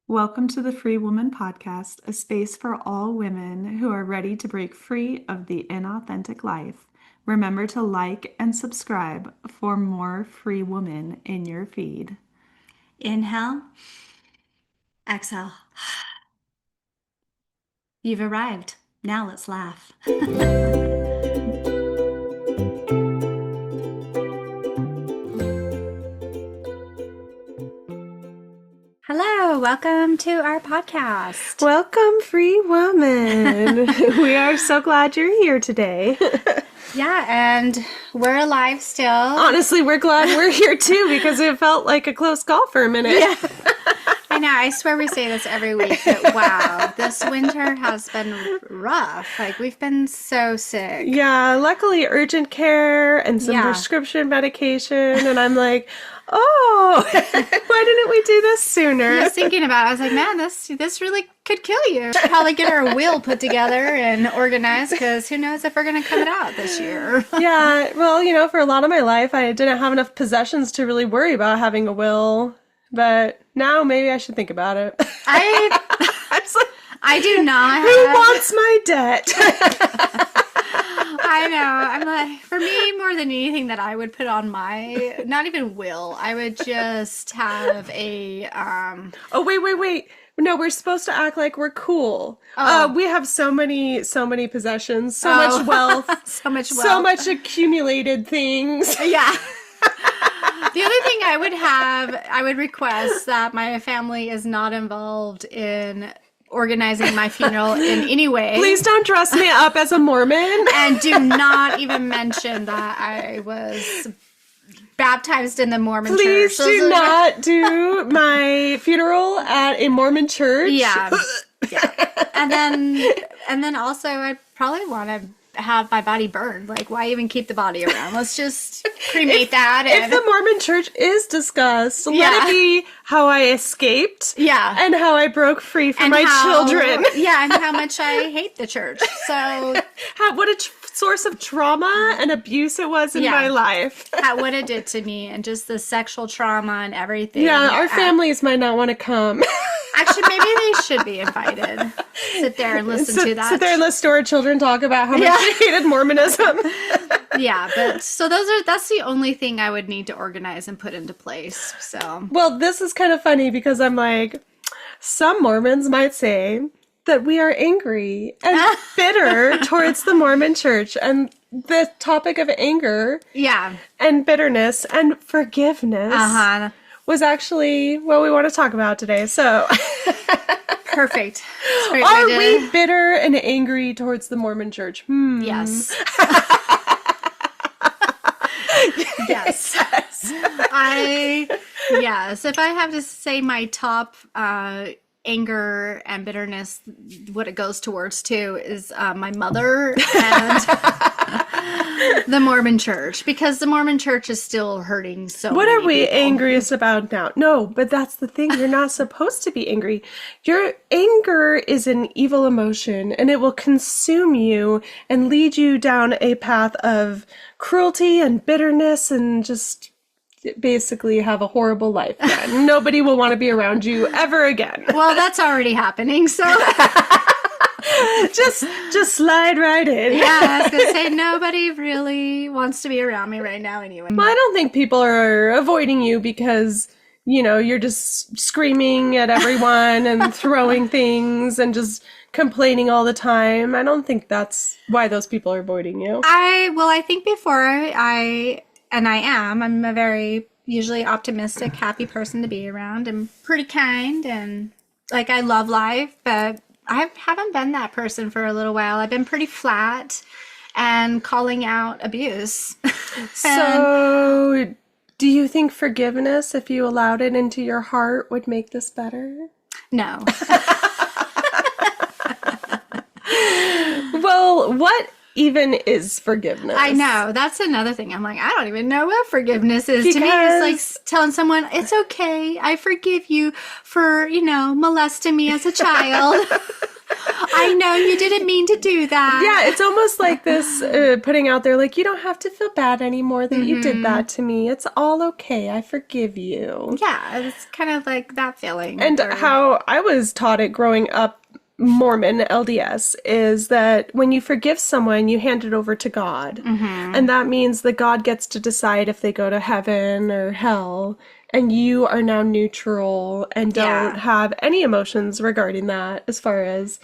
Welcome to the Free Woman Podcast, a space for all women who are ready to break free of the inauthentic life. Remember to like and subscribe for more free woman in your feed. Inhale, exhale. You've arrived. Now let's laugh. Hello, welcome to our podcast. Welcome, free woman. We are so glad you're here today. Yeah, and we're alive still. Honestly, we're glad we're here too because it felt like a close call for a minute. Yeah. I know, I swear we say this every week, but wow, this winter has been rough. Like, we've been so sick. Yeah, luckily urgent care and some prescription medication, and I'm like, oh, why didn't we do this sooner? I was thinking about it. I was like, man, this really could kill you. Probably get our will put together and organized, because who knows if we're going to come it out this year. Yeah, well, for a lot of my life, I didn't have enough possessions to really worry about having a will. But now maybe I should think about it. I do not. Who wants my debt? I know. I'm like, for me, more than anything that I would put on my, not even will, I would just have a, Oh, wait. No, we're supposed to act like we're cool. We have so many possessions, so much wealth. So much accumulated things. Yeah. The other thing I would request that my family is not involved in organizing my funeral in any way. Please don't dress me up as a Mormon. And do not even mention that I was baptized in the Mormon church. Please do not do my funeral at a Mormon church. Yeah. And then also I'd probably want to have my body burned. Like, why even keep the body around? Let's just cremate that. If the Mormon church is discussed, let it be how I escaped. Yeah. And how I broke free from my children. Yeah, and how much I hate the church. So, what a source of trauma and abuse it was in my life. What it did to me, and just the sexual trauma and everything. Yeah, our families might not want to come. Actually, maybe they should be invited. Sit there and listen to that. Sit there and listen to our children talk about how much they hated Mormonism. Yeah, but so that's the only thing I would need to organize and put into place. So, well, this is kind of funny because I'm like, some Mormons might say that we are angry and bitter towards the Mormon church, and the topic of anger and bitterness and forgiveness was actually what we want to talk about today. So perfect. Are we bitter and angry towards the Mormon church? Yes. Yes. Yes. If I have to say my top anger and bitterness, what it goes towards too is my mother and the Mormon church, because the Mormon church is still hurting so What many are we people. angriest about now? No, but that's the thing. You're not supposed to be angry. Your anger is an evil emotion, and it will consume you and lead you down a path of cruelty and bitterness, and just basically have a horrible life then. Nobody will want to be around you ever again. Well, that's already happening, so just slide right in. yeah, I was gonna say, nobody really wants to be around me right now anyway. Well, I don't think people are avoiding you because, you're just screaming at everyone and throwing things and just complaining all the time. I don't think that's why those people are avoiding you. I think before I'm a very usually optimistic, happy person to be around. I'm pretty kind and like I love life, but I haven't been that person for a little while. I've been pretty flat and calling out abuse. So, do you think forgiveness, if you allowed it into your heart, would make this better? No. Well, what even is forgiveness? I know. That's another thing. I'm like, I don't even know what forgiveness is. To me, it's like telling someone, it's okay. I forgive you for, molesting me as a child. I know you didn't mean to do that. Yeah, it's almost like this putting out there, like, you don't have to feel bad anymore that you did that to me. It's all okay. I forgive you. Yeah, it's kind of like that feeling. And or- how I was taught it growing up, Mormon LDS, is that when you forgive someone, you hand it over to God. And that means that God gets to decide if they go to heaven or hell. And you are now neutral and don't have any emotions regarding that as far as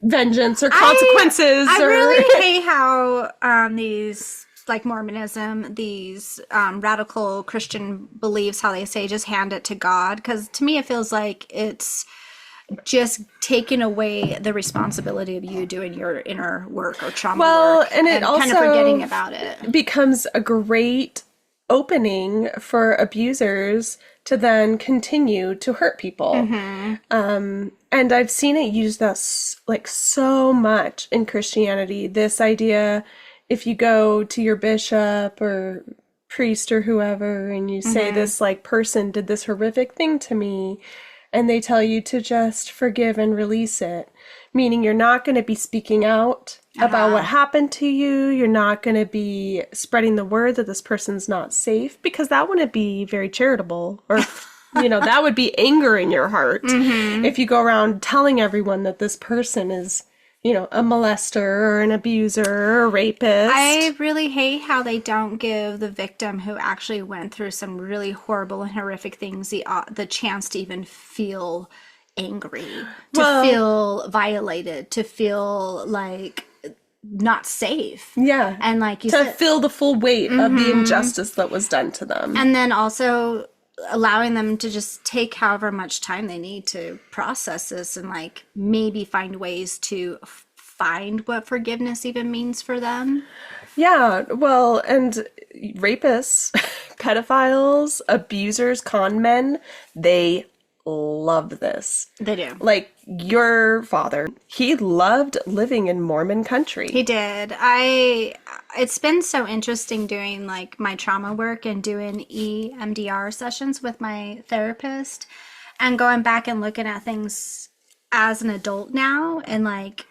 vengeance or consequences. I or... really hate how these, like Mormonism, these radical Christian beliefs, how they say just hand it to God. Because to me, it feels like it's just taking away the responsibility of you doing your inner work or trauma work. And it also kind of forgetting about it. becomes a great opening for abusers to then continue to hurt people. And I've seen it used like so much in Christianity. This idea, if you go to your bishop or priest or whoever and you say this like person did this horrific thing to me, and they tell you to just forgive and release it, meaning you're not going to be speaking out about what happened to you. You're not going to be spreading the word that this person's not safe, because that wouldn't be very charitable, or, that would be anger in your heart if you go around telling everyone that this person is, a molester or an abuser or a rapist. I really hate how they don't give the victim who actually went through some really horrible and horrific things the chance to even feel angry, to feel violated, to feel like not safe. Yeah. And like you to said, feel the full weight of the injustice that was done to them. and then also allowing them to just take however much time they need to process this and like maybe find ways to find what forgiveness even means for them. Yeah, well, and rapists, pedophiles, abusers, con men, they love this. They do. Like your father, he loved living in Mormon country. He did. It's been so interesting doing like my trauma work and doing EMDR sessions with my therapist and going back and looking at things as an adult now and like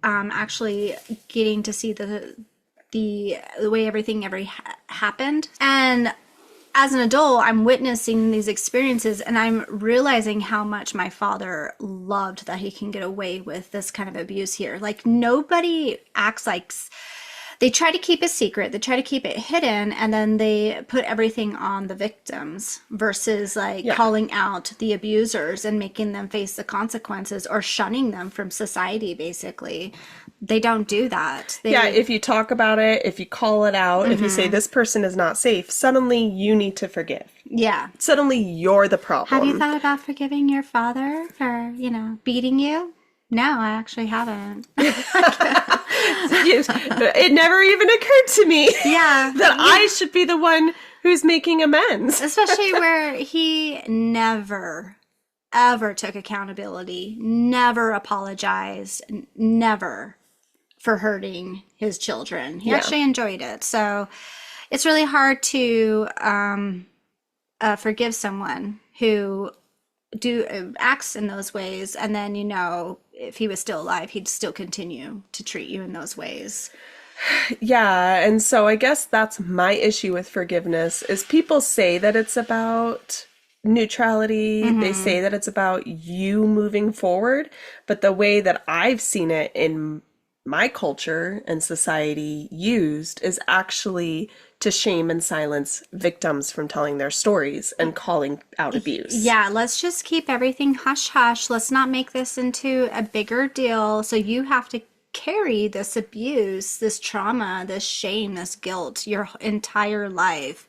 actually getting to see the way everything ever happened. And as an adult, I'm witnessing these experiences and I'm realizing how much my father loved that he can get away with this kind of abuse here. Like nobody acts like, they try to keep a secret, they try to keep it hidden, and then they put everything on the victims versus like calling out the abusers and making them face the consequences or shunning them from society, basically. They don't do that. If you talk about it, if you call it out, if you say this person is not safe, suddenly you need to forgive. Yeah. Suddenly you're the problem. Have you thought about forgiving your father for, beating you? No, I actually haven't. It never even occurred to me that I should be the one who's making amends. Especially where he never, ever took accountability, never apologized, never for hurting his children. He actually enjoyed it. So it's really hard to forgive someone who acts in those ways, and then if he was still alive, he'd still continue to treat you in those ways. Yeah, and so I guess that's my issue with forgiveness is people say that it's about neutrality. They say that it's about you moving forward, but the way that I've seen it in my culture and society used is actually to shame and silence victims from telling their stories and calling out abuse. Yeah, let's just keep everything hush hush. Let's not make this into a bigger deal. So you have to carry this abuse, this trauma, this shame, this guilt your entire life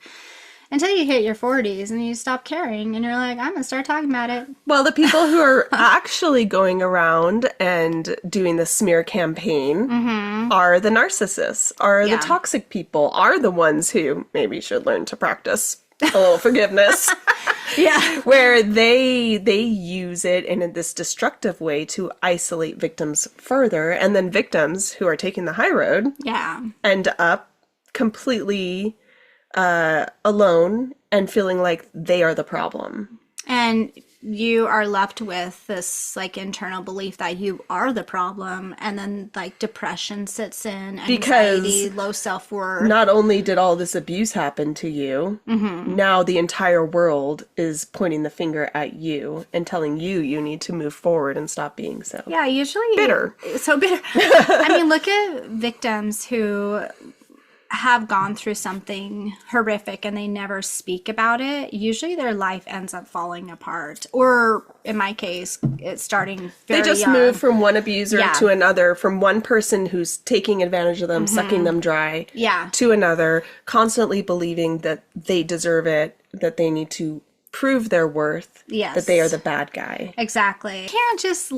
until you hit your 40s and you stop caring and you're like, I'm gonna start talking about it. Well, the people who are actually going around and doing the smear campaign are the narcissists, are the toxic people, are the ones who maybe should learn to practice a little forgiveness. Where they use it in this destructive way to isolate victims further, and then victims who are taking the high road end up completely alone and feeling like they are the problem. And you are left with this like internal belief that you are the problem, and then like depression sits in, anxiety, Because low self-worth. not only did all this abuse happen to you, now the entire world is pointing the finger at you and telling you you need to move forward and stop being so Yeah, usually bitter. So bitter. I mean, look at victims who have gone through something horrific and they never speak about it. Usually their life ends up falling apart, or in my case, it's starting very They just young. move from one abuser Yeah. to another, from one person who's taking advantage of them, sucking them dry, Yeah. to another, constantly believing that they deserve it, that they need to prove their worth, Yes. that they are the bad guy. Exactly. You can't just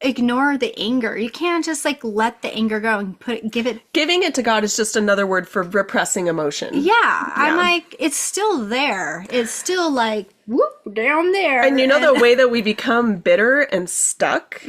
ignore the anger. You can't just like let the anger go and give it. Giving it to God is just another word for repressing emotion. Yeah, I'm like, it's still there. It's still like, whoop, down there. And you know the way that we become bitter and stuck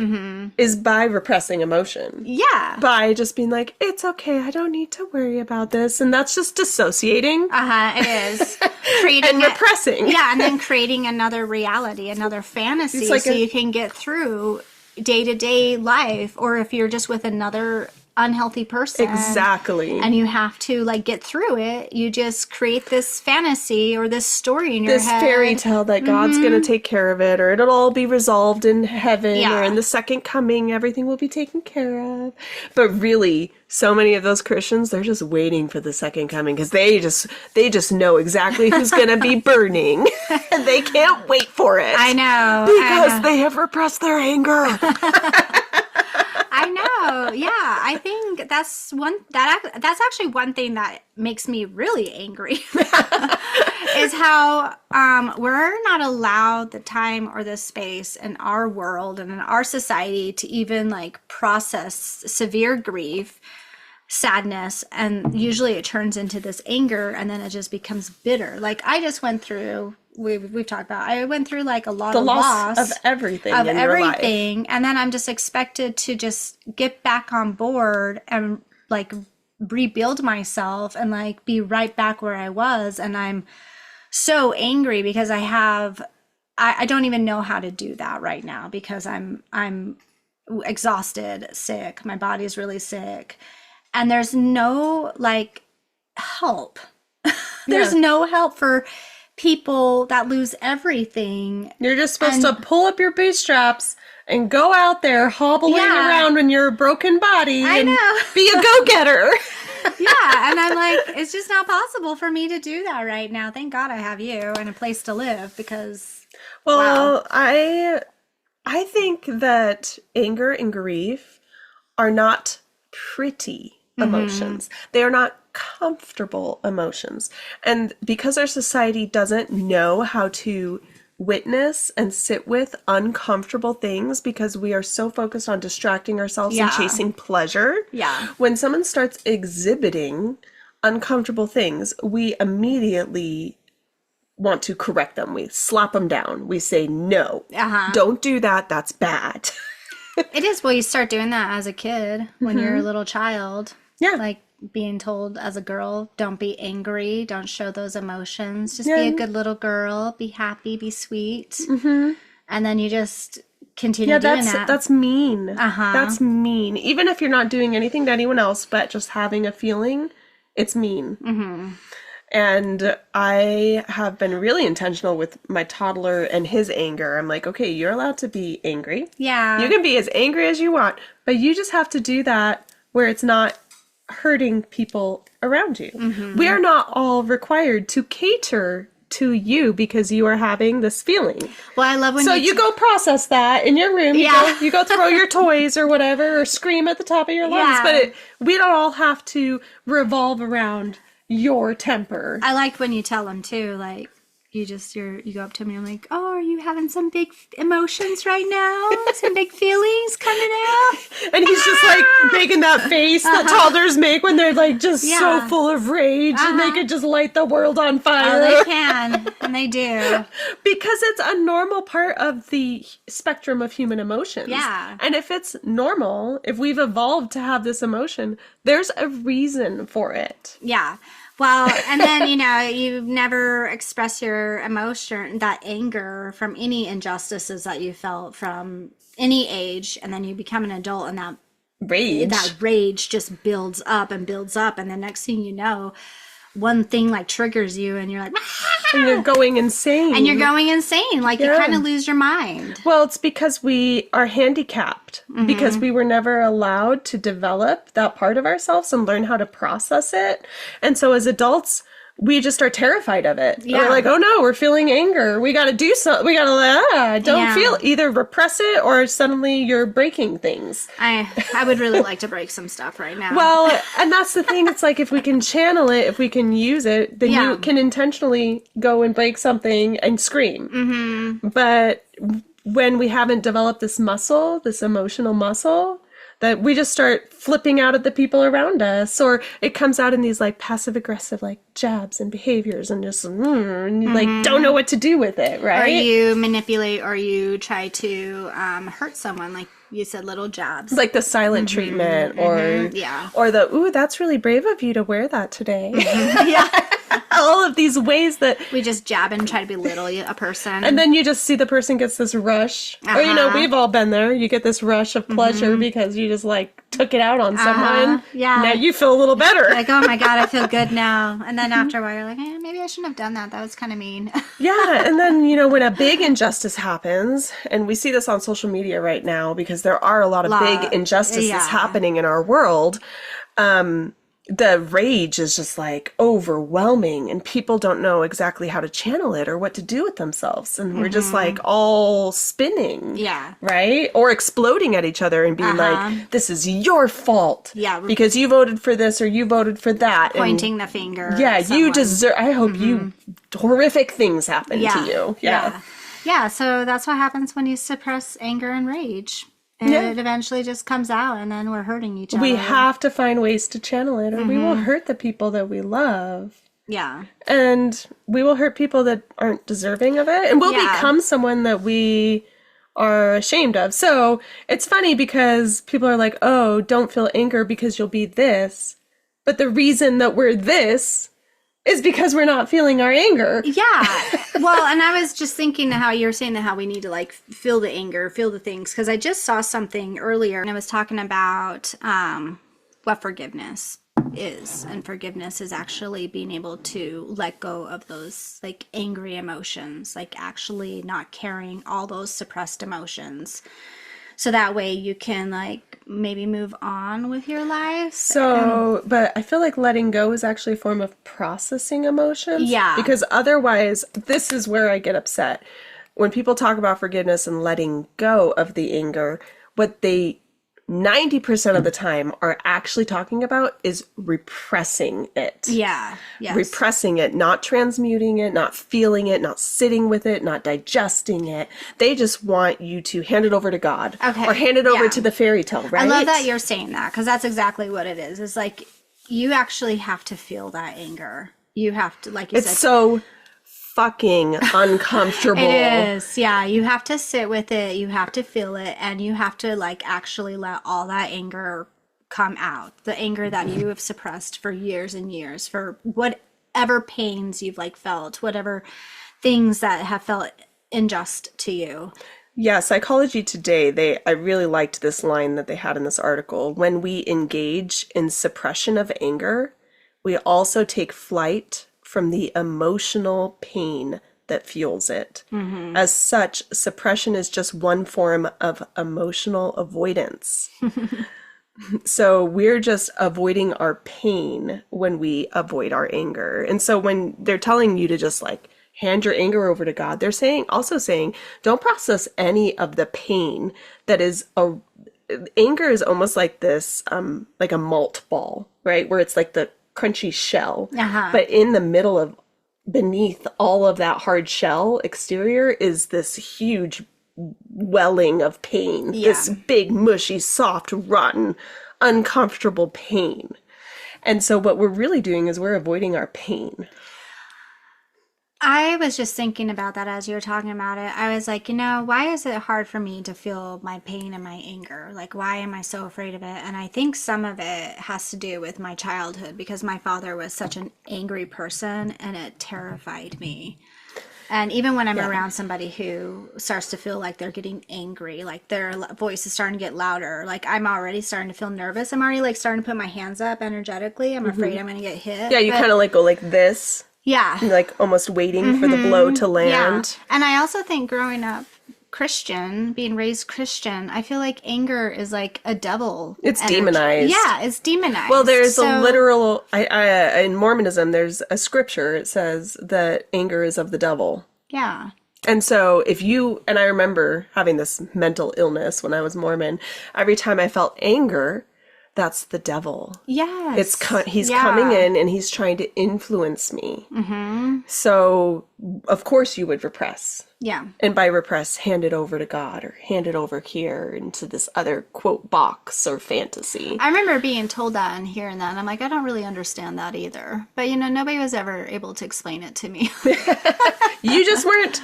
is by repressing emotion. Yeah. By just being like, it's okay, I don't need to worry about this. And that's just dissociating It is. Creating and repressing. Yeah, and then creating another reality, another fantasy, It's like so you can get through day-to-day life, or if you're just with another unhealthy person. Exactly. And you have to like get through it. You just create this fantasy or this story in your This head. fairy tale that God's going to take care of it, or it'll all be resolved in heaven, Yeah. or in the second coming, everything will be taken care of. But really, so many of those Christians, they're just waiting for the second coming because they just know exactly who's going to be burning, and they can't wait for it. I know. Because they have repressed their anger. I know. Yeah, I think that's actually one thing that makes me really angry is how we're not allowed the time or the space in our world and in our society to even like process severe grief, sadness, and usually it turns into this anger, and then it just becomes bitter. Like I just went through. We've talked about. I went through like a lot of loss of everything in your life. And then I'm just expected to just get back on board and like rebuild myself and like be right back where I was. And I'm so angry because I don't even know how to do that right now because I'm exhausted, sick. My body's really sick, and there's no like help. There's no help for people that lose everything. You're just supposed to pull up your bootstraps and go out there hobbling around in your broken body and be a go-getter. Yeah, and I'm like, it's just not possible for me to do that right now. Thank God I have you and a place to live because, well, I think that anger and grief are not pretty emotions. They are not comfortable emotions. And because our society doesn't know how to witness and sit with uncomfortable things because we are so focused on distracting ourselves and chasing pleasure. Yeah. When someone starts exhibiting uncomfortable things, we immediately want to correct them. We slap them down. We say, no, don't do that. That's bad. It is. Well, you start doing that as a kid when you're a little child. Yeah. Like being told as a girl, don't be angry, don't show those emotions, just be a good little girl, be happy, be sweet. And then you just continue doing that. That's mean. That's mean. Even if you're not doing anything to anyone else, but just having a feeling, it's mean. And I have been really intentional with my toddler and his anger. I'm like, okay, you're allowed to be angry. Yeah. You can be as angry as you want, but you just have to do that where it's not hurting people around you. We are not all required to cater to you because you are having this feeling. Well, I love when you go process that in your room. You go throw your toys or whatever, or scream at the top of your lungs. But we don't all have to revolve around your temper. I like when you tell them too, like you go up to me, I'm like, oh, are you having some big emotions right now? Some big feelings coming out? And he's just like making that face that toddlers make when they're like just so full of rage and they could just light the world on fire. Oh, they can. And they do. Because it's a normal part of the spectrum of human emotions. Yeah. And if it's normal, if we've evolved to have this emotion, there's a reason for it. Yeah. Well, and then, you never express your emotion, that anger from any injustices that you felt from any age. And then you become an adult and that rage just builds up. And the next thing you know, one thing like triggers you and you're like, and you're going insane. Like you kind of lose your mind. Well, it's because we are handicapped because we were never allowed to develop that part of ourselves and learn how to process it. And so as adults, we just are terrified of it. Yeah. We're like, oh no, we're feeling anger. We got to do something. We got to don't feel, either repress it or suddenly you're breaking things. I would really like to break some stuff right now. Well, and that's the thing. It's like if we can channel it, if we can use it, then you can intentionally go and break something and scream. Mm-hmm. But when we haven't developed this muscle, this emotional muscle, that we just start flipping out at the people around us, or it comes out in these like passive aggressive like jabs and behaviors and just and you like don't know what to do with it, right? Or you manipulate or you try to hurt someone, like you said, little jabs. Like the silent treatment or the, ooh, that's really brave of you to wear that today. Yeah. All of these ways that we just jab and try to belittle a person. And then you just see the person gets this rush. Or, we've all been there. You get this rush of pleasure because you just like took it out on someone. Yeah. Now you feel a little better. Like, oh my God, I feel good now. And then after a while, you're like, maybe I shouldn't have done that. That was kind of mean. Yeah. And then, when a big injustice happens, and we see this on social media right now because there are a lot of big injustices happening in our world, the rage is just like overwhelming and people don't know exactly how to channel it or what to do with themselves. And we're just like all spinning. Yeah. Right? Or exploding at each other and being like, this is your fault. Yeah. Because you voted for this or you voted for that. Pointing the finger. Yeah. You deserve, I hope you, horrific things happen to you. Yeah. So that's what happens when you suppress anger and rage. And it eventually just comes out and then we're hurting each other. We have to find ways to channel it or we will hurt the people that we love. Yeah. And we will hurt people that aren't deserving of it. And we'll become someone that we are ashamed of. So it's funny because people are like, oh, don't feel anger because you'll be this. But the reason that we're this is because we're not feeling our anger. Yeah. Well, and I was just thinking how you were saying that how we need to like feel the anger, feel the things. Because I just saw something earlier and I was talking about what forgiveness is. And forgiveness is actually being able to let go of those like angry emotions, like actually not carrying all those suppressed emotions. So that way you can like maybe move on with your life. So, but I feel like letting go is actually a form of processing emotions. Yeah. Because otherwise, this is where I get upset. When people talk about forgiveness and letting go of the anger, what they 90% of the time are actually talking about is repressing it. Yeah. Yes. Repressing it, not transmuting it, not feeling it, not sitting with it, not digesting it. They just want you to hand it over to God. Okay. Or hand it over to the fairy tale, right? I love that you're saying that because that's exactly what it is. It's like you actually have to feel that anger. You have to, like you said. It's so fucking uncomfortable. It is. Yeah. You have to sit with it. You have to feel it. And you have to like actually let all that anger come out. The anger that you have suppressed for years and years, for whatever pains you've like felt, whatever things that have felt unjust to you. Yeah, Psychology Today, I really liked this line that they had in this article. When we engage in suppression of anger, we also take flight from the emotional pain that fuels it. Mm-hmm. As such, suppression is just one form of emotional avoidance. So we're just avoiding our pain when we avoid our anger. And so when they're telling you to just like hand your anger over to God, they're also saying, don't process any of the pain that is anger is almost like this, like a malt ball, right? Where it's like the crunchy shell, but in the middle of beneath all of that hard shell exterior is this huge welling of pain, this big mushy soft rotten uncomfortable pain. And so what we're really doing is we're avoiding our pain. I was just thinking about that as you were talking about it. I was like, why is it hard for me to feel my pain and my anger? Like, why am I so afraid of it? And I think some of it has to do with my childhood because my father was such an angry person and it terrified me. And even when I'm around somebody who starts to feel like they're getting angry, like their voice is starting to get louder, like I'm already starting to feel nervous. I'm already like starting to put my hands up energetically. I'm afraid I'm going to get hit. Yeah, you kind of like go like this. Yeah. Like almost waiting for the blow to land. Yeah. And I also think growing up Christian, being raised Christian, I feel like anger is like a devil. It's energy. demonized. Yeah, it's demonized. Well, there's a literal, in Mormonism, there's a scripture. It says that anger is of the devil. Yeah. And so and I remember having this mental illness when I was Mormon. Every time I felt anger, that's the devil. Yes. He's coming in and he's trying to influence me. Mm-hmm. So, of course, you would repress. Yeah. And by repress, hand it over to God or hand it over here into this other, quote, box or fantasy. I remember being told that and hearing that, and I'm like, I don't really understand that either. But, nobody was ever able to explain it to me. You just weren't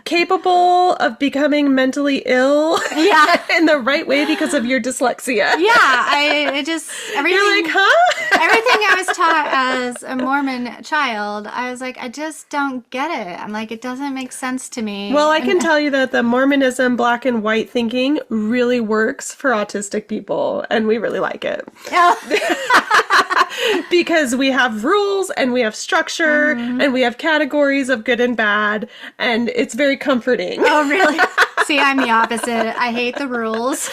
capable of becoming mentally ill in the right way because of your dyslexia. Yeah, everything. You're like, huh? Everything I was taught as a Mormon child, I was like, I just don't get it. I'm like, it doesn't make sense to me. Well, I can tell you that the Mormonism black and white thinking really works for autistic people, and we really like it. Because we have rules and we have structure and we have categories of good and bad, and it's very comforting. Oh, really? See, I'm the opposite. I hate the rules.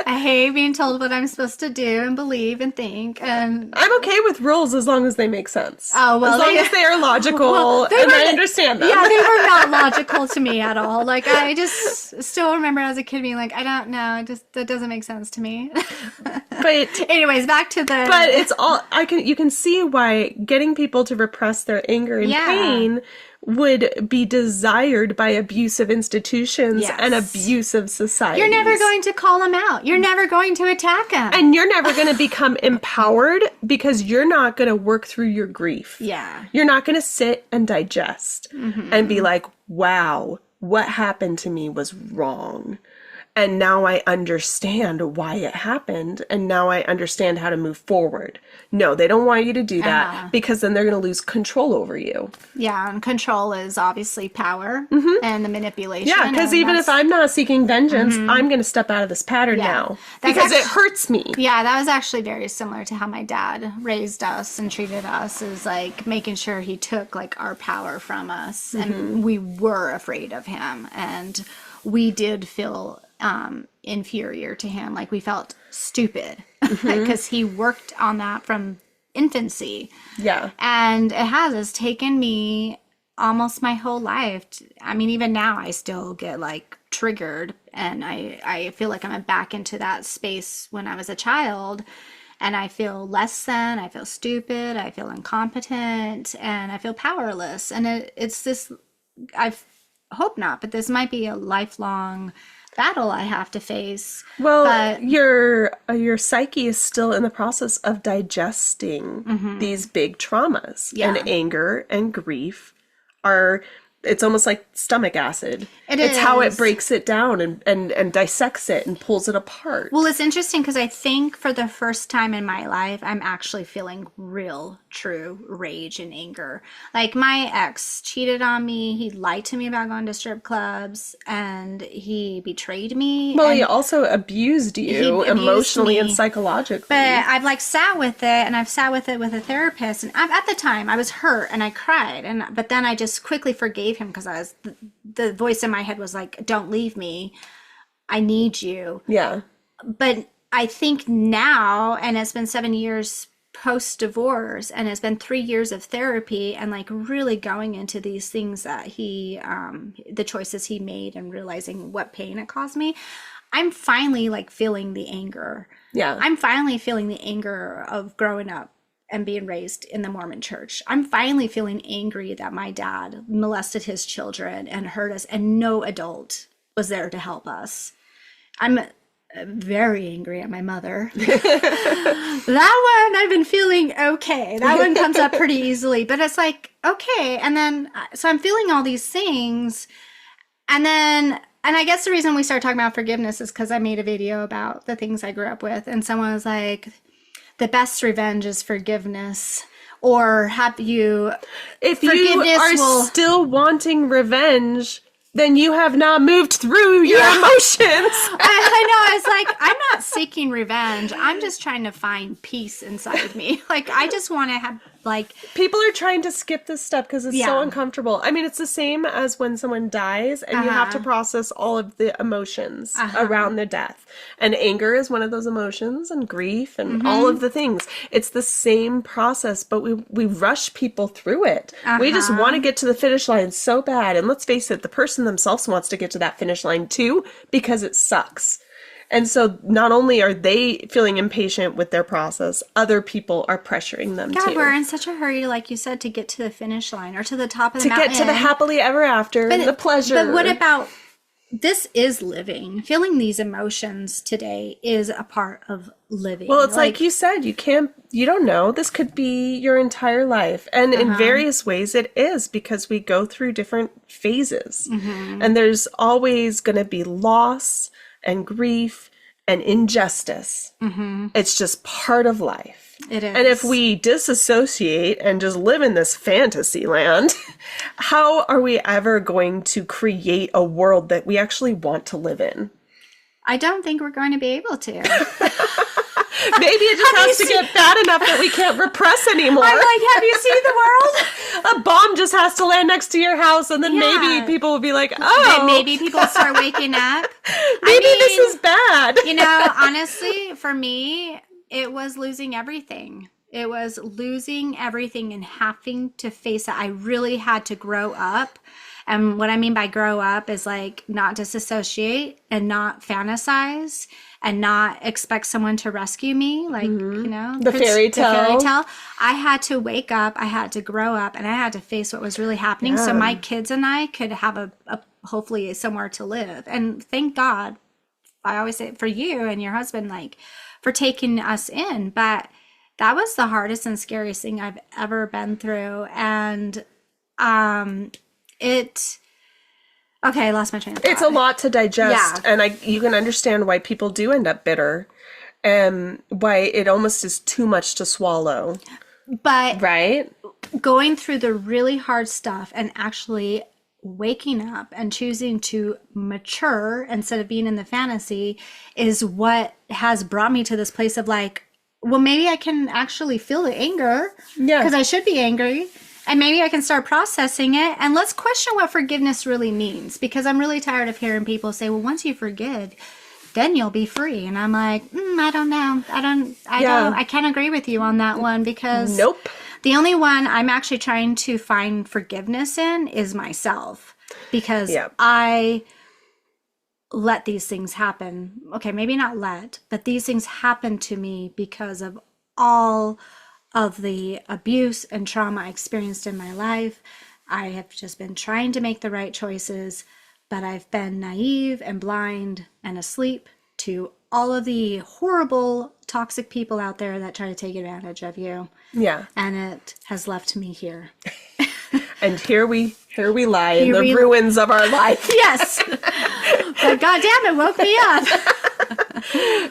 I hate being told what I'm supposed to do and believe and think. And I'm okay with rules as long as they make sense. Oh, well, as long as they are logical I understand them. Yeah, they were not logical to me at all. Like, I just still remember as a kid being like, I don't know, that doesn't make sense to me. But anyways, back to the. But it's all you can see why getting people to repress their anger and pain would be desired by abusive institutions and abusive societies. You're never going to call them out. You're never going to attack them. And you're never going to become empowered because you're not going to work through your grief. Yeah. You're not going to sit and digest and be like, wow, what happened to me was wrong. And now I understand why it happened. And now I understand how to move forward. No, they don't want you to do that because then they're going to lose control over you. Yeah, and control is obviously power and the manipulation. Yeah, because even if I'm not seeking vengeance, I'm going to step out of this pattern now because it hurts me. Yeah, that was actually very similar to how my dad raised us and treated us, is like making sure he took like our power from us. And we were afraid of him. And we did feel inferior to him. Like we felt stupid because he worked on that from infancy. Yeah. And it's taken me almost my whole life. I mean, even now I still get like triggered, and I feel like I'm back into that space when I was a child, and I feel less than, I feel stupid, I feel incompetent, and I feel powerless. And it's this, I hope not, but this might be a lifelong battle I have to face. Well, but your psyche is still in the process of digesting these big traumas, and anger and grief it's almost like stomach acid. It's how it breaks it down and dissects it and pulls it apart. Well, it's interesting because I think for the first time in my life, I'm actually feeling real, true rage and anger. Like my ex cheated on me. He lied to me about going to strip clubs, and he betrayed me. Well, he also abused you emotionally and psychologically. But I've like sat with it, and I've sat with it with a therapist. And at the time I was hurt and I cried, but then I just quickly forgave him because the voice in my head was like, don't leave me, I need you. Yeah. But I think now, and it's been 7 years post divorce, and it's been 3 years of therapy and like really going into these things that he the choices he made and realizing what pain it caused me, I'm finally like feeling the anger. Yeah. I'm finally feeling the anger of growing up and being raised in the Mormon church. I'm finally feeling angry that my dad molested his children and hurt us, and no adult was there to help us. very angry at my mother. That one I've been feeling okay. That one comes up pretty easily, but it's like, okay. And then, so I'm feeling all these things. And then, and I guess the reason we started talking about forgiveness is because I made a video about the things I grew up with. And someone was like, the best revenge is forgiveness. Or have you, if you are still wanting revenge, then you have not moved through your emotions. I know. It's like, I'm not seeking revenge. I'm just trying to find peace inside me. Like, I just want to have, like... People are trying to skip this step because it's so uncomfortable. I mean, it's the same as when someone dies and you have to process all of the emotions around the death. And anger is one of those emotions, and grief, and all of the things. It's the same process, but we rush people through it. We just want to get to the finish line so bad. And let's face it, the person themselves wants to get to that finish line too, because it sucks. And so not only are they feeling impatient with their process, other people are pressuring them too. We're in such a hurry, like you said, to get to the finish line or to the top of the mountain. To get to the happily ever after, the pleasure. But what about, this is living. Feeling these emotions today is a part of living. Well, it's like you said, you don't know. This could be your entire life. And in various ways it is, because we go through different phases. And there's always going to be loss and grief and injustice. It's just part of life. It is. And if we disassociate and just live in this fantasy land, how are we ever going to create a world that we actually want to live in? I don't think we're going to be able to. Maybe it just has to get bad enough that we can't repress anymore. I'm like, have you seen the world? A bomb just has to land next to your house, and then maybe people will be like, oh. Then maybe people start waking up. Maybe this is bad. You know, honestly, for me, it was losing everything. It was losing everything and having to face it. I really had to grow up. And what I mean by grow up is like not disassociate and not fantasize and not expect someone to rescue me. Like, you know, the fairy tale. I had to wake up, I had to grow up, and I had to face what was really happening. So my kids and I could have a hopefully somewhere to live. And thank God, I always say for you and your husband, like for taking us in. But that was the hardest and scariest thing I've ever been through. And, okay, I lost my train of thought. It's a lot to digest, and you can understand why people do end up bitter, and why it almost is too much to swallow. But right, going through the really hard stuff and actually waking up and choosing to mature instead of being in the fantasy is what has brought me to this place of like, well, maybe I can actually feel the anger, because I should be angry. And maybe I can start processing it. And let's question what forgiveness really means. Because I'm really tired of hearing people say, well, once you forgive, then you'll be free. And I'm like, I don't know. I can't agree with you on that one, because the only one I'm actually trying to find forgiveness in is myself. Because I let these things happen. Okay, maybe not let, but these things happen to me because of all of the abuse and trauma I experienced in my life. I have just been trying to make the right choices, but I've been naive and blind and asleep to all of the horrible, toxic people out there that try to take advantage of you. Yeah. And it has left me here. And here we lie in the ruins of our life. Yes. But goddamn, it woke me up.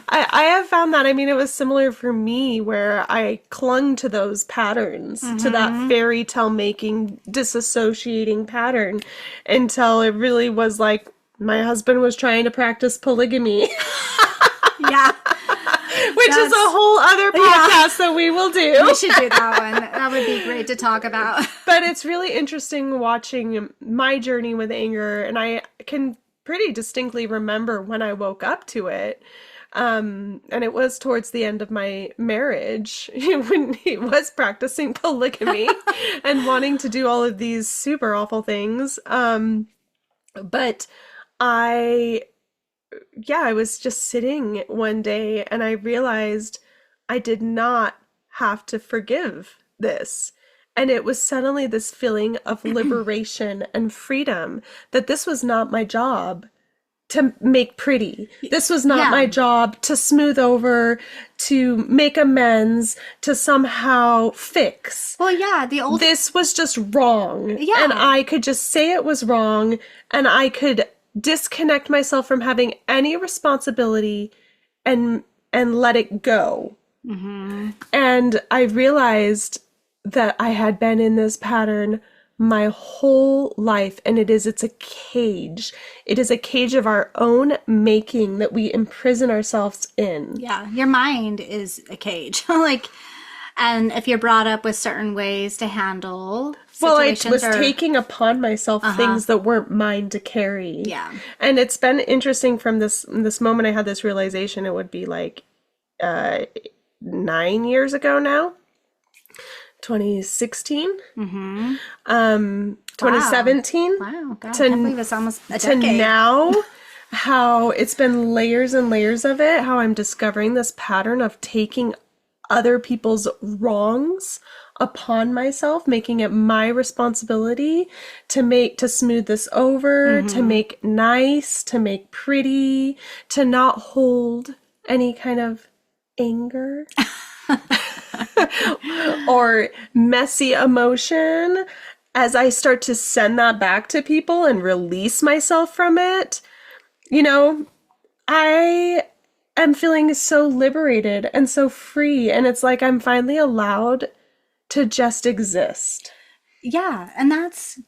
I have found that, I mean, it was similar for me, where I clung to those patterns, to that fairy tale making, disassociating pattern, until it really was like my husband was trying to practice polygamy. Yeah. Which is a whole other podcast that we will do. We should do that one. That would be great to talk about. But it's really interesting watching my journey with anger, and I can pretty distinctly remember when I woke up to it. And it was towards the end of my marriage when he was practicing polygamy and wanting to do all of these super awful things. But I was just sitting one day and I realized I did not have to forgive this. And it was suddenly this feeling of liberation and freedom, that this was not my job to make pretty. This was not my job to smooth over, to make amends, to somehow fix. Well, yeah, This was just wrong. Yeah. And I could just say it was wrong, and I could disconnect myself from having any responsibility and let it go. Mm-hmm. And I realized that I had been in this pattern my whole life, and it's a cage. It is a cage of our own making that we imprison ourselves in. Yeah, your mind is a cage. And if you're brought up with certain ways to handle situations, I was taking upon myself things that weren't mine to carry. Yeah. And it's been interesting from this moment I had this realization. It would be like 9 years ago now. 2016, 2017. Wow, God, I can't believe it's almost a to decade. now, how it's been layers and layers of it, how I'm discovering this pattern of taking other people's wrongs upon myself, making it my responsibility to smooth this over, to make nice, to make pretty, to not hold any kind of anger. Or messy emotion. As I start to send that back to people and release myself from it, I am feeling so liberated and so free. And it's like I'm finally allowed to just exist. Yeah, and that's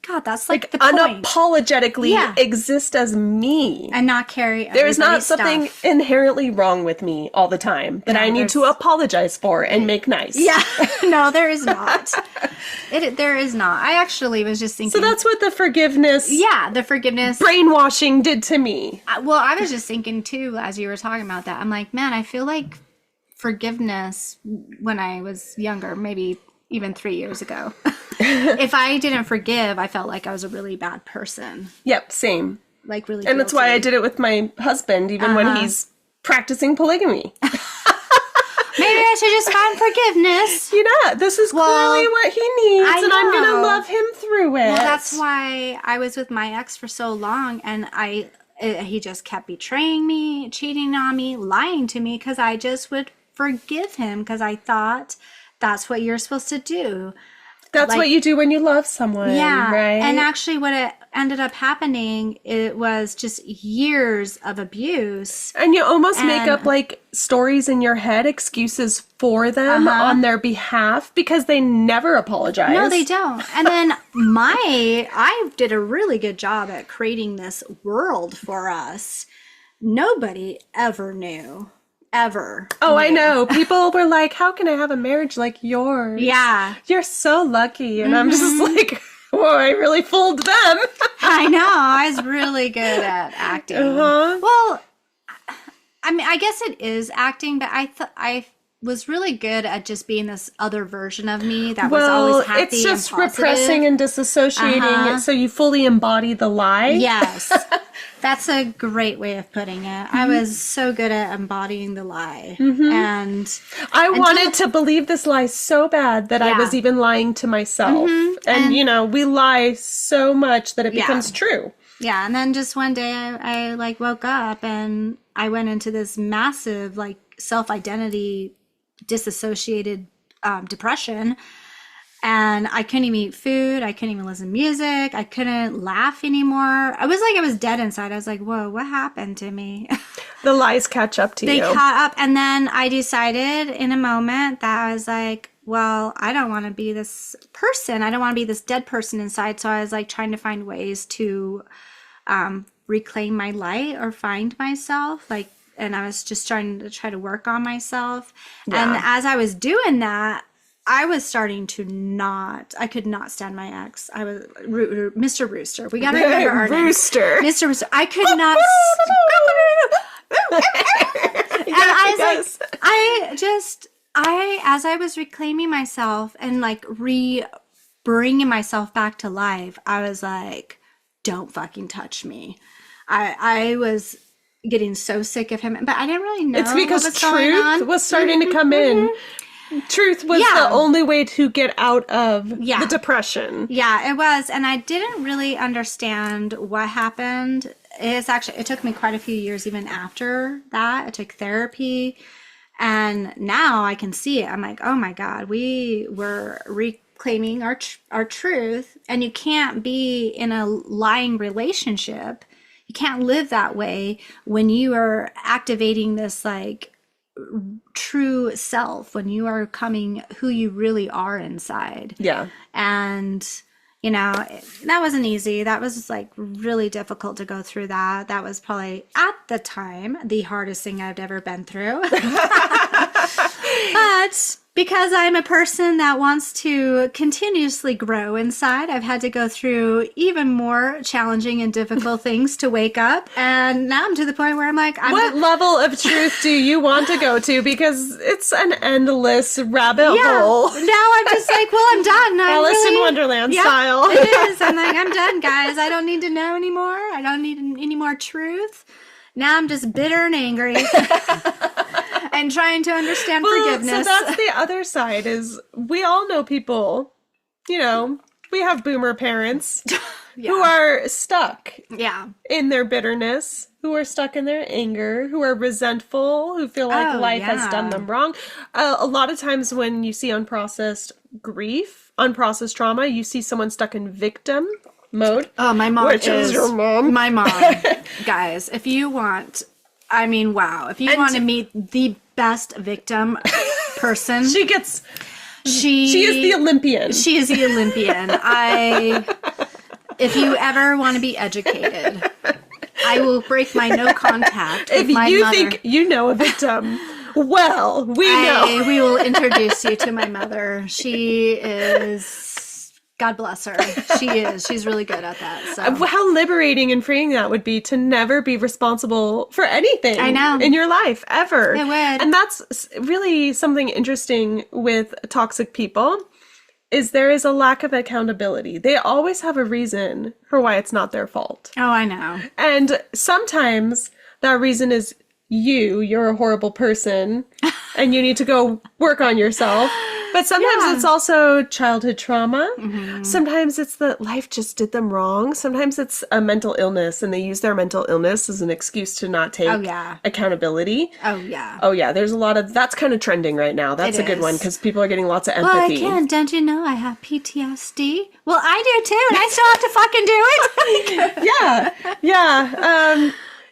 like the point. Unapologetically exist as me. And not carry There is not stuff. something inherently wrong with me all the time that I need to apologize for and make nice. Yeah, no, there is not. There is not. I actually was just thinking. So that's what the forgiveness. Yeah, the forgiveness. Brainwashing did to me. Well, I was just thinking too, as you were talking about that. I'm like, man, I feel like forgiveness when I was younger, maybe even 3 years ago. If I didn't forgive, I felt like I was a really bad person. Yep, same. Like really And that's why I did it with my husband, even when he's practicing polygamy. Maybe I should just find forgiveness. This is clearly what he needs, and I'm going to love him through it. Well, that's why I was with my ex for so long, and he just kept betraying me, cheating on me, lying to me, because I just would forgive him, because I thought that's what you're supposed to do. That's what you do when you love someone, right? And actually what it ended up happening, it was just years of abuse. And you almost make up like stories in your head, excuses for them on their behalf, because they never apologize. No, they don't. And then I did a really good job at creating this world for us. Nobody ever knew. Ever. Oh, I know. People were like, how can I have a marriage like yours? Yeah. You're so lucky. And I'm just like, whoa, I really fooled them. I know. I was really good at acting. Well, I mean, I guess it is acting, but I was really good at just being this other version of me that was always happy it's just and positive. repressing and disassociating it so you fully embody the lie. Yes. That's a great way of putting it. I was so good at embodying the lie. And I wanted to believe this lie so bad that I was even lying to myself. And, we lie so much that it becomes true. Yeah, and then just one day I like woke up and I went into this massive like self-identity disassociated depression, and I couldn't even eat food, I couldn't even listen to music, I couldn't laugh anymore. I was like I was dead inside. I was like, whoa, what happened to me? The lies catch up to you. They caught up, and then I decided in a moment that I was like, well, I don't want to be this person. I don't want to be this dead person inside. So I was like trying to find ways to reclaim my light or find myself, like, and I was just trying to work on myself. Yeah. And as I was doing that, I was starting to I could not stand my ex. I was Mr. Rooster. We got to remember our Rooster. Mr. Rooster. I could not. And I was like, as I was reclaiming myself and like bringing myself back to life, I was like, don't fucking touch me. I was getting so sick of him, but I didn't really know. It's because what was truth was starting to come in. Truth was the only way to get out of the depression. Yeah, it was. And I didn't really understand what happened it took me quite a few years even after that. I took therapy, and now I can see it. I'm like, oh my God, we were reclaiming our truth, and you can't be in a lying relationship. You can't live that way when you are activating this like true self, when you are coming who you really are inside. Yeah. And you know, that wasn't easy. That was like really difficult to go through that. That was probably at the time the hardest thing I've ever been through. But because I'm a person that wants to continuously grow inside, I've had to go through even more challenging and difficult things to wake up. And now I'm to the point where I'm like, what level of truth do you want to go to? Because it's an endless rabbit hole. Now I'm just like, well, I'm done. Alice in Wonderland style. It is. I'm like, I'm done, guys. I don't need to know anymore. I don't need any more truth. Now I'm just bitter and angry. And trying to understand forgiveness. So that's the other side is we all know people, you know, we have boomer parents who are stuck in their bitterness, who are stuck in their anger, who are resentful, who feel like life has done them wrong. A lot of times when you see unprocessed grief, unprocessed trauma, you see someone stuck in victim mode. Oh, my mom is your mom. My mom. Guys, if you want... I mean, wow. If you want to meet the best victim person... She is the Olympian. She is the Olympian. If you ever want to be educated, I will break my no contact with my mother. If you think you know a victim, well, we know. We will introduce you to my mother. She is... God bless her. She is. She's really good at that. So how liberating and freeing that would be to never be responsible for anything in your life, ever. It would. And that's really something interesting with toxic people, is there is a lack of accountability. They always have a reason for why it's not their fault. Oh, I know. And sometimes that reason is you're a horrible person and you need to go work on yourself. But sometimes it's also childhood trauma. Mm-hmm. Sometimes it's that life just did them wrong. Sometimes it's a mental illness and they use their mental illness as an excuse to not take accountability. Oh, yeah. Oh, yeah. There's a lot of... That's kind of trending right now. That's a good one because people are getting lots of empathy. Well, I can. Don't you know I have PTSD? Well, I do too, and I still have to fucking do it. Yeah.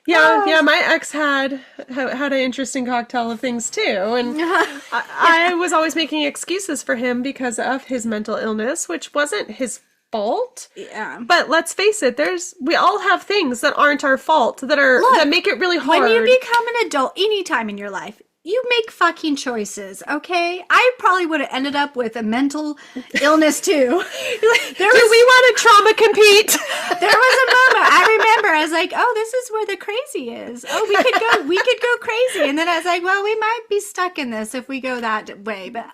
Yeah, my ex had an interesting cocktail of things too, and I was always making excuses for him because of his mental illness, which wasn't his fault. Yeah. But let's face it, we all have things that aren't our fault that make it really hard. When you become an adult, anytime in your life, you make fucking choices, okay? I probably would have ended up with a mental illness too. Do we want to trauma compete? There was a moment I remember. I was like, "Oh, this is where the crazy is. Oh, we could go crazy." And then I was like, "Well, we might be stuck in this if we go that way." But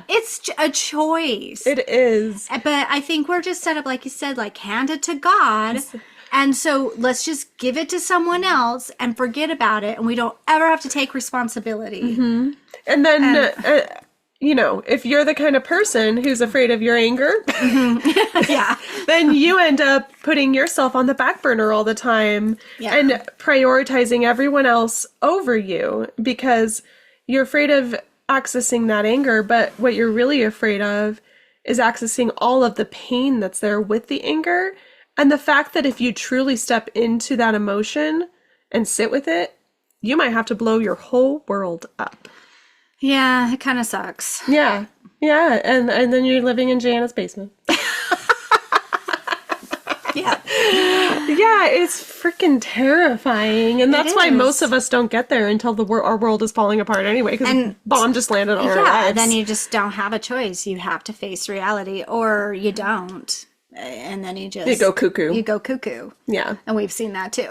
it's a choice. It is. But I think we're just set up, like you said, like handed to God. And so let's just give it to someone else and forget about it. And we don't ever have to take responsibility. Mm-hmm. And then, if you're the kind of person who's afraid of your anger, then you end up putting yourself on the back burner all the time and prioritizing everyone else over you because you're afraid of accessing that anger. But what you're really afraid of is accessing all of the pain that's there with the anger. And the fact that if you truly step into that emotion and sit with it, you might have to blow your whole world up. Yeah, it kind of sucks. Yeah. Yeah. And then you're living in Jayenna's basement. Yeah. Yeah, it's freaking terrifying. And that's why most of us don't get there until our world is falling apart anyway, because a bomb just landed on our lives. Then you just don't have a choice. You have to face reality, or you don't. And then you go cuckoo. You go cuckoo. Yeah. And we've seen that too.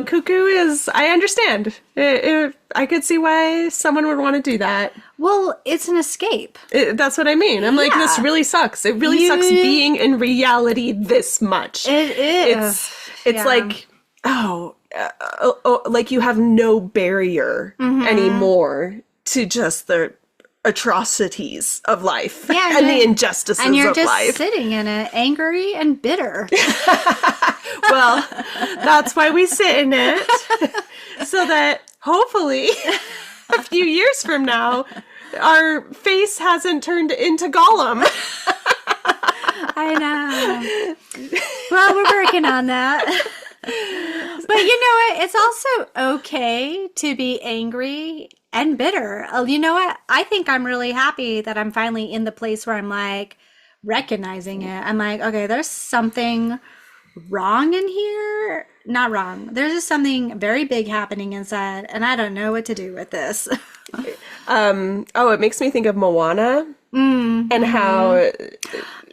Cuckoo is, I understand. I could see why someone would want to do that. Well, it's an escape. That's what I mean. I'm like, this really sucks. It really sucks being in reality this much. It is. It's like, like you have no barrier anymore to just the atrocities of life Yeah, and the injustices and you're of just life. sitting in it, angry and bitter. Well, that's why we sit in it, so that hopefully a few years from now, our face hasn't turned into Gollum. I know. Well, we're working on that. But you know what? It's also okay to be angry and bitter. You know what? I think I'm really happy that I'm finally in the place where I'm like recognizing it. I'm like, okay, there's something wrong in here. Not wrong. There's just something very big happening inside, and I don't know what to do with this. It makes me think of Moana and how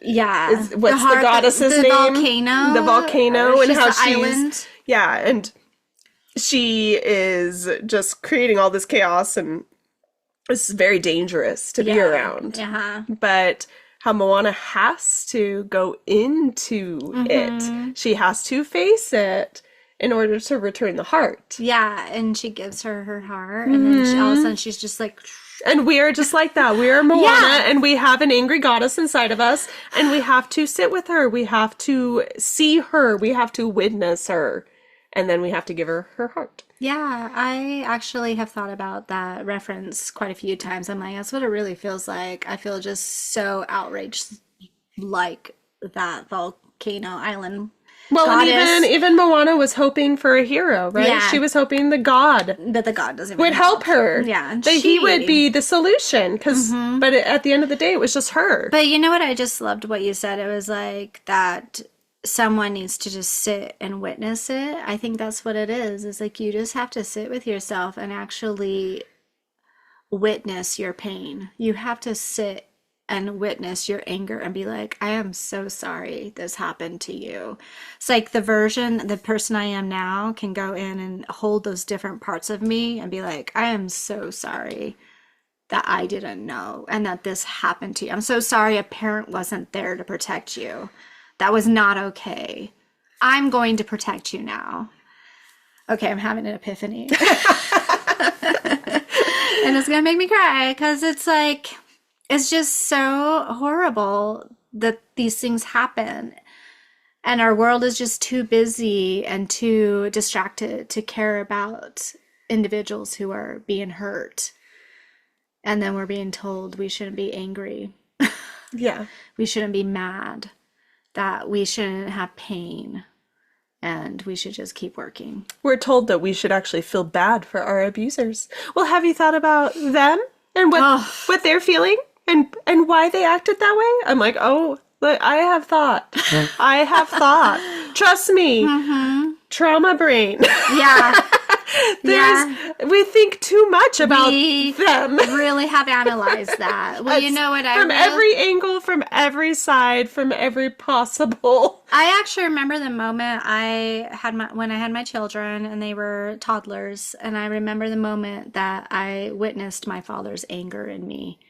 Yeah. what's the goddess's name? Volcano. The volcano, and how she's island. yeah, and she is just creating all this chaos, and it's very dangerous to be around. Yeah. But how Moana has to go into it. She has to face it in order to return the heart. Yeah, and she gives her heart, and then all of a sudden she's just like, And we are just like that. We are Moana, Yeah. and we have an angry goddess inside of us, and we have to sit with her. We have to see her. We have to witness her. And then we have to give her her heart. yeah, I actually have thought about that reference quite a few times. I'm like, that's what it really feels like. I feel just so outraged, like that volcano island Well, goddess. and even Moana was hoping for a hero, right? Yeah. She was hoping the god But the god doesn't would even help her. Yeah, and That he would be the solution. But at the end of the day, it was just her. But you know what? I just loved what you said. It was like that someone needs to just sit and witness it. I think that's what it is. It's like you just have to sit with yourself and actually witness your pain. You have to sit and witness your anger and be like, I am so sorry this happened to you. It's like the person I am now can go in and hold those different parts of me and be like, I am so sorry that I didn't know and that this happened to you. I'm so sorry a parent wasn't there to protect you. That was not okay. I'm going to protect you now. Okay, I'm having an epiphany. And it's going to make me cry because it's like, it's just so horrible that these things happen. And our world is just too busy and too distracted to care about individuals who are being hurt. And then we're being told we shouldn't be angry. Yeah. We shouldn't be mad. That we shouldn't have pain. And we should just keep working. We're told that we should actually feel bad for our abusers. Well, have you thought about them and what they're feeling and why they acted that way? I'm like, oh, look, I have thought. I have thought. Trust me. Trauma brain. Yeah. We think too much about We them. really have analyzed that. Well, you know what I From really... every angle, from every side, from every possible. I actually remember the moment when I had my children and they were toddlers, and I remember the moment that I witnessed my father's anger in me.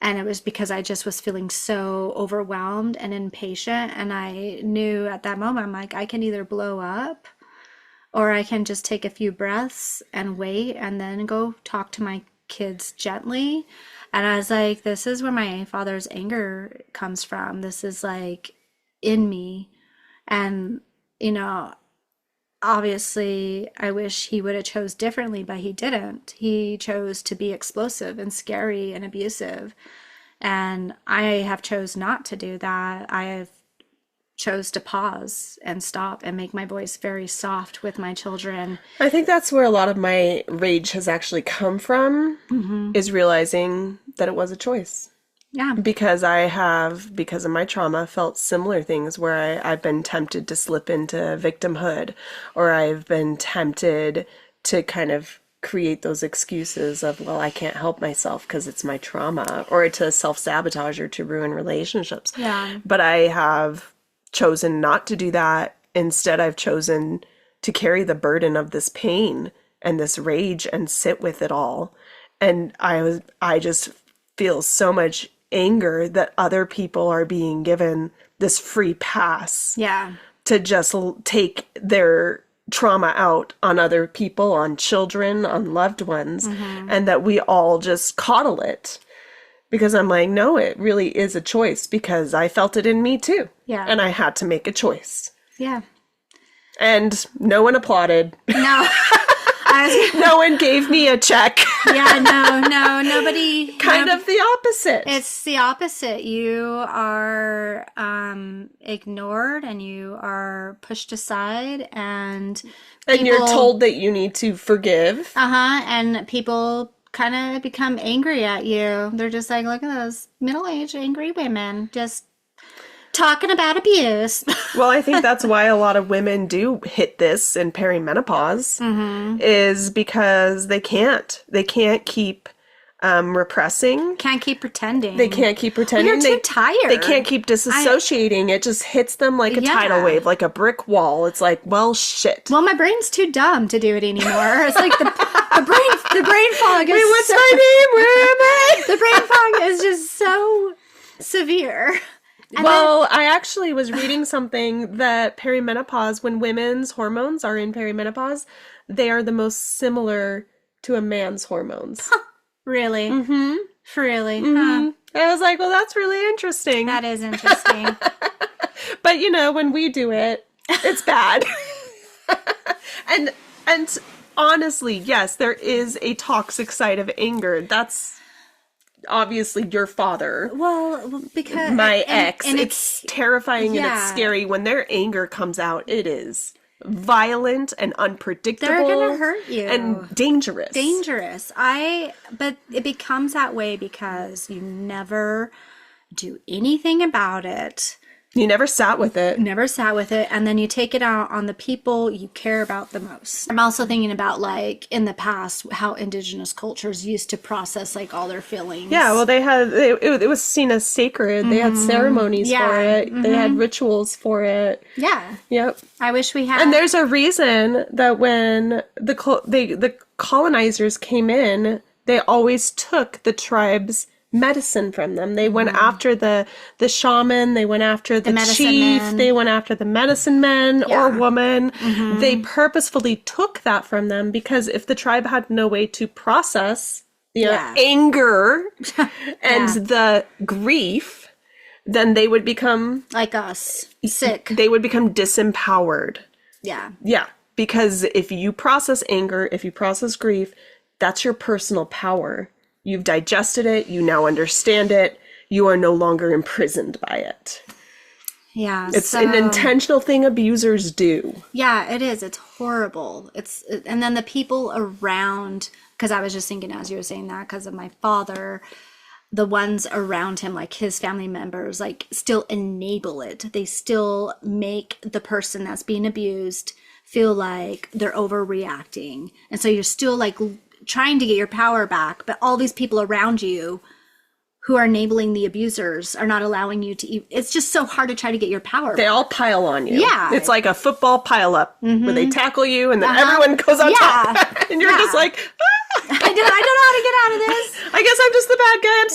And it was because I just was feeling so overwhelmed and impatient, and I knew at that moment, I'm like, I can either blow up or I can just take a few breaths and wait and then go talk to my kids gently. And I was like, this is where my father's anger comes from. This is like in me. And, you know, obviously I wish he would have chose differently, but he didn't. He chose to be explosive and scary and abusive. And I have chose not to do that. I have chose to pause and stop and make my voice very soft with my children. I think that's where a lot of my rage has actually come from, is realizing that it was a choice. Yeah. Because because of my trauma, felt similar things where I've been tempted to slip into victimhood, or I've been tempted to kind of create those excuses of, well, I can't help myself because it's my trauma, or to self-sabotage or to ruin relationships. Yeah. But I have chosen not to do that. Instead, I've chosen to carry the burden of this pain and this rage and sit with it all. And I just feel so much anger that other people are being given this free pass Yeah. to just take their trauma out on other people, on children, on loved ones, and that we all just coddle it. Because I'm like, no, it really is a choice because I felt it in me too. Yeah. And I had to make a choice. Yeah. And no one applauded. No. No one gave me a check. Yeah, no, nobody. Kind of the opposite. It's the opposite. You are ignored and you are pushed aside and you're told that you need to forgive. And people kind of become angry at you. They're just like, look at those middle-aged angry women just talking about abuse. Well, I think that's why a lot of women do hit this in perimenopause, is because they can't keep repressing. Can't keep pretending. They can't keep pretending. Well, you're too tired. They can't keep disassociating. It just hits them like a tidal wave, like a brick wall. It's like, well, shit. Well, my brain's too dumb to do it anymore. It's like the brain fog is Wait, what's my name? Where am I? The brain fog is just so severe. Well, I actually was reading something that perimenopause, when women's hormones are in perimenopause, they are the most similar to a man's hormones. Really? Mm-hmm. Really? Mm-hmm. I was like, well, that's really interesting. That is interesting. But, when we do it, it's bad. And honestly, yes, there is a toxic side of anger. That's obviously your father. Well, because my ex. and it's terrifying and it's scary. When their anger comes out, it is violent and unpredictable. They're gonna hurt you. And dangerous. But it becomes that way because you never do anything about it. You never sat with it. And then you take it out on the people you care about the most. I'm also thinking about, like, in the past, how indigenous cultures used to process, like, all their feelings. Yeah, well, it was seen as sacred. They had ceremonies for it. They had rituals for it. Yeah. Yep. I wish we had. And there's a reason that when the colonizers came in, they always took the tribe's medicine from them. They went after the shaman, they went after the chief, they went after the medicine man or woman. They purposefully took that from them because if the tribe had no way to process the anger and the grief, then they would become like us, sick. They would become disempowered. Yeah. Yeah. Because if you process anger, if you process grief, that's your personal power. You've digested it. You now understand it. You are no longer imprisoned by it. Yeah. It's an intentional thing abusers do. Yeah, it is. It's horrible. And then the people around, because I was just thinking as you were saying that, because of my father, the ones around him, like his family members, like still enable it. They still make the person that's being abused feel like they're overreacting. And so you're still like trying to get your power back, but all these people around you who are enabling the abusers are not allowing you to it's just so hard to try to get your power back. They all pile on you. Yeah. It's like a football pile up where they tackle you and then everyone goes on top. And you're just like, I don't know how to get out of this. I guess I'm just the bad guy. I'm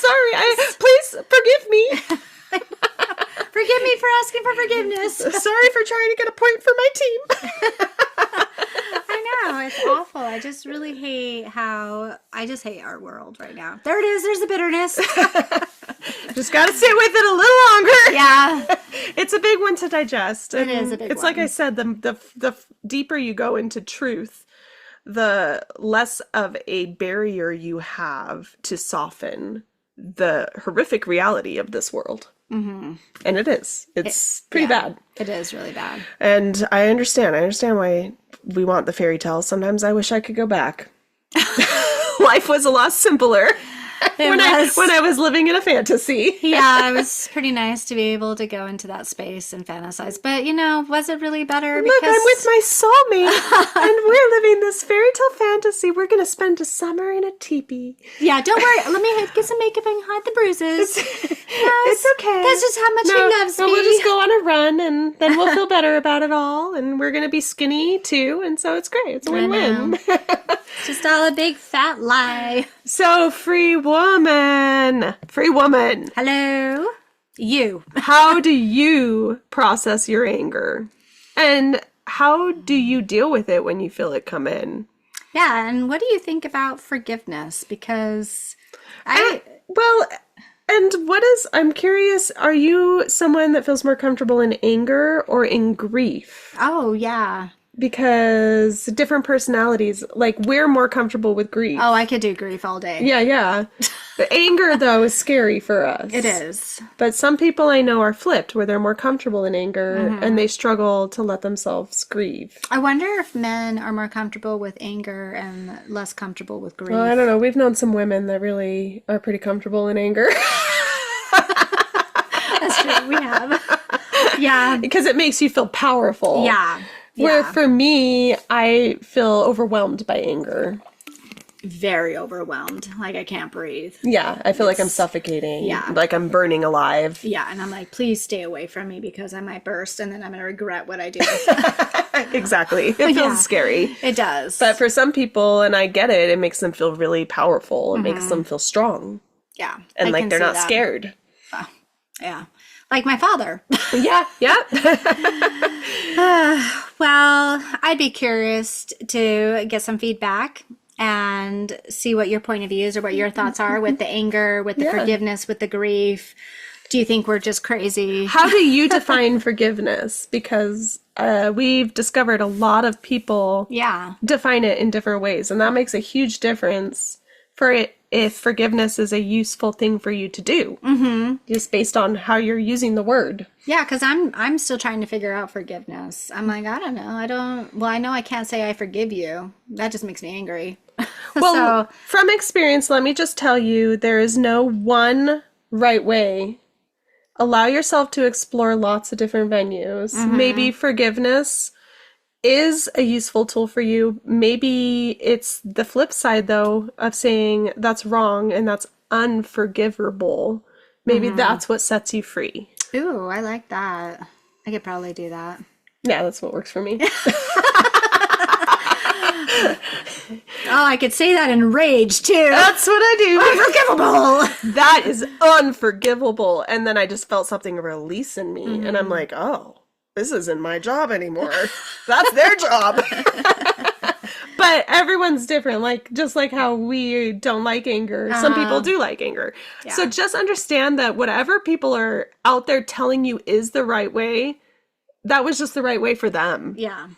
sorry. Please forgive me. Forgive me for asking for forgiveness. Sorry for trying to get a point for my team. I know, it's awful. I just really hate our world right now. There it is. There's the bitterness. Just got to sit with it a little longer. Yeah. It's a big one to digest. It is a big one. It's like I said, the deeper you go into truth, the less of a barrier you have to soften the horrific reality of this world. Mm-hmm. And it is. It's pretty bad. It is really bad. And I understand. why we want the fairy tales. Sometimes I wish I could go back. Life was a lot simpler when I was living in a fantasy. Yeah, it was pretty nice to be able to go into that space and fantasize. But, was it really better? Look, I'm with my soulmate, and we're living this fairy tale fantasy. We're going to spend a summer in a teepee. Yeah, don't worry. Let me get some makeup and hide the bruises. It's okay. That's just how much he loves me. We'll just go on a run, and then we'll feel better about it all. And we're going to be skinny, too. And so it's great. It's a win-win. It's just all a big fat lie. So, free woman. Hello. You. How do you process your anger? And how do you deal with it when you feel it come in? Yeah, and what do you think about forgiveness? Because Well, and I'm curious, are you someone that feels more comfortable in anger or in grief? oh, yeah. Because different personalities, like we're more comfortable with grief. Oh, I could do grief all day. Yeah, yeah. The anger, though, is scary for us. It is. But some people I know are flipped, where they're more comfortable in anger and they struggle to let themselves grieve. I wonder if men are more comfortable with anger and less comfortable with grief. Well, I don't know. We've known some women that really are pretty comfortable in anger. That's true. We have. Yeah. Because it makes you feel powerful. Yeah. Where Yeah. for me, I feel overwhelmed by anger. Very overwhelmed. Like I can't breathe. Yeah, I feel like I'm suffocating. Yeah. Like I'm burning alive. Yeah, and I'm like, please stay away from me because I might burst and then I'm going to regret what I do. Exactly. It feels Yeah. scary. It does. But for some people, and I get it, it makes them feel really powerful. It makes them feel strong. yeah. And I like can they're see not that. scared. Yeah. Like my father. Yeah, yeah. Well, I'd be curious to get some feedback and see what your point of view is or what your thoughts are with the anger, with the Yeah. forgiveness, with the grief. Do you think we're just crazy? How do you define forgiveness? Because we've discovered a lot of people Yeah. define it in different ways. And that makes a huge difference for it if forgiveness is a useful thing for you to do. Mm-hmm. Just based on how you're using the word. Yeah, because I'm still trying to figure out forgiveness. I'm like, I don't know. Well, I know I can't say I forgive you. That just makes me angry. Well, from experience, let me just tell you, there is no one right way. Allow yourself to explore lots of different venues. Maybe forgiveness is a useful tool for you. Maybe it's the flip side, though, of saying that's wrong and that's unforgivable. Maybe that's what sets you free. Ooh, I like that. I could probably do that. Yeah, that's what works for me. Oh, I could say that in rage too. That's what I do. Unforgivable. That is unforgivable. And then I just felt something release in me. And I'm like, oh, this isn't my job anymore. That's their job. But everyone's different. Like, just like how we don't like anger, some people do like anger. Yeah. So just understand that whatever people are out there telling you is the right way, that was just the right way for them. Yeah.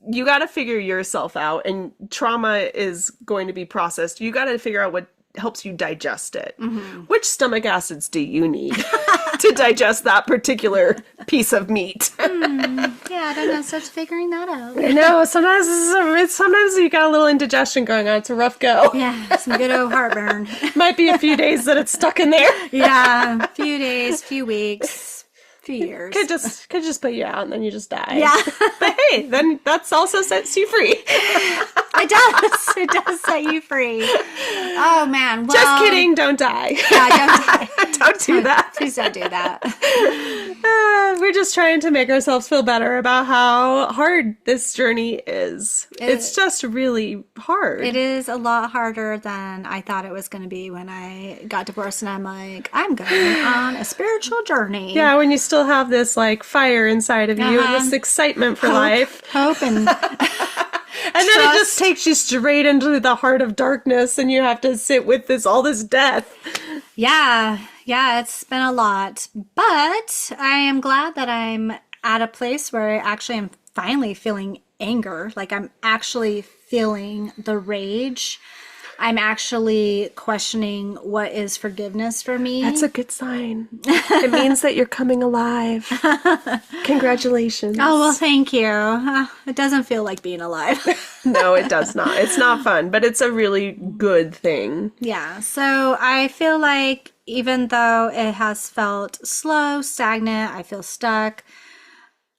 You got to figure yourself out, and trauma is going to be processed. You got to figure out what helps you digest it. Which stomach acids do you need to digest that particular piece of meat? Yeah, I don't know. Starts figuring that out. I know, sometimes you got a little indigestion going on. It's a rough go. Yeah, some good old heartburn. Might be a few days that it's stuck in there. Yeah, a few days, few weeks, few years. Could just put you out and then you just die. Yeah, But hey, then that's also sets you free. it does. It does set you free. Oh man. Well, Just kidding, don't die. Yeah, don't die. Don't do that. Please don't do that. We're just trying to make ourselves feel better about how hard this journey is. It's just really hard. It is a lot harder than I thought it was going to be when I got divorced, and I'm like, I'm going on a spiritual journey. Yeah, when you still have this like fire inside of you and this excitement for life. Hope and And then it just takes you straight into the heart of darkness and you have to sit with all this death. yeah, it's been a lot. But I am glad that I'm at a place where I actually am finally feeling anger. Like I'm actually feeling the rage. I'm actually questioning what is forgiveness for me. That's a good sign. It means that you're coming alive. Congratulations. Oh, well, thank you. It doesn't feel like being alive. No, it does not. It's not fun, but it's a really good thing. Yeah. So I feel like even though it has felt slow, stagnant, I feel stuck,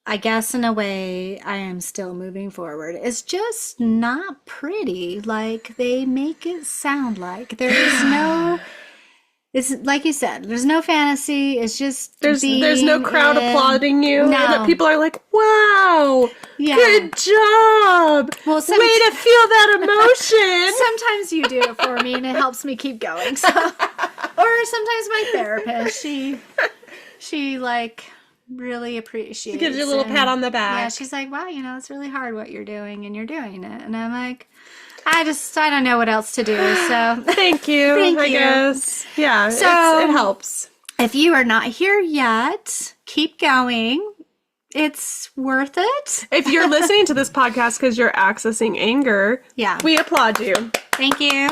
I guess in a way I am still moving forward. It's just not pretty like they make it sound like. There is no, it's like you said, there's no fantasy. It's just There's no crowd applauding you. No. That people are like, wow, Yeah. good job. Well, Way to feel that emotion. sometimes you do it for me and it helps me keep going. So, or sometimes my therapist, she like really appreciates. Gives you a little pat on the back. Yeah, she's like, wow, it's really hard what you're doing, and you're doing it. And I'm like, I don't know what else to do. So thank you. Thank I you. guess. Yeah. So it helps. If you are not here yet, keep going. It's worth it. If you're listening to this podcast because you're accessing anger, we applaud you. Thank you.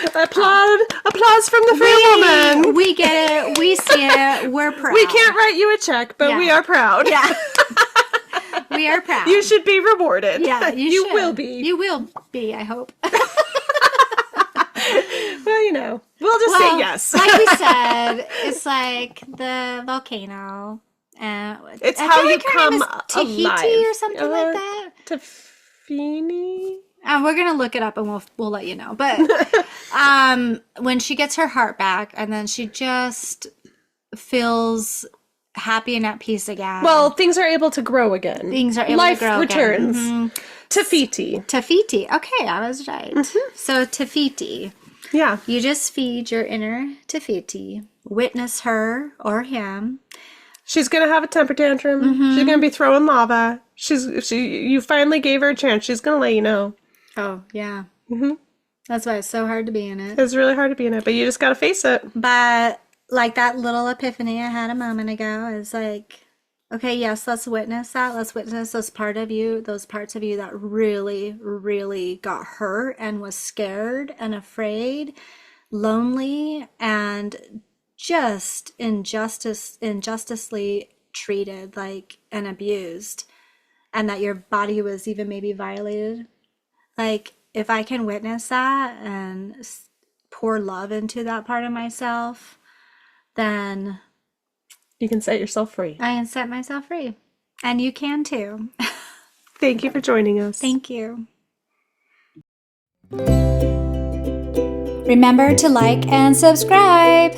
Applause from the free woman. We get it. We see it. We're proud. We can't write you a check, but we are proud. Yeah. We are proud. You should be rewarded. Yeah, you should. Will be. You will be, I hope. Well, we'll just say yes. Like we said, it's like the volcano. It's how you come alive. Tahiti or something like that. Tafini? We're gonna look it up and we'll let you know. But when she gets her heart back, and then she just feels happy and at peace again. Well, things are able to grow again. Life to grow returns. Again. Tafiti. Okay, I was right. So Tafiti. Yeah. You just feed your inner Tafiti. Witness her or him. She's gonna have a temper tantrum. She's gonna be throwing lava. You finally gave her a chance. She's gonna let you know. Oh yeah. That's why it's so hard to be in it. It's really hard to be in it, but you just gotta face it. But like that little epiphany I had a moment ago is like, okay, yes, let's witness that. Let's witness those parts of you that really, really got hurt and was scared and afraid, lonely, and just injusticely treated, like, and abused, and that your body was even maybe violated. Like, if I can witness that and pour love into that part of myself, then you can set yourself free. I can set myself free. And you can too. Thank you for joining us. Thank you. Remember to like and subscribe.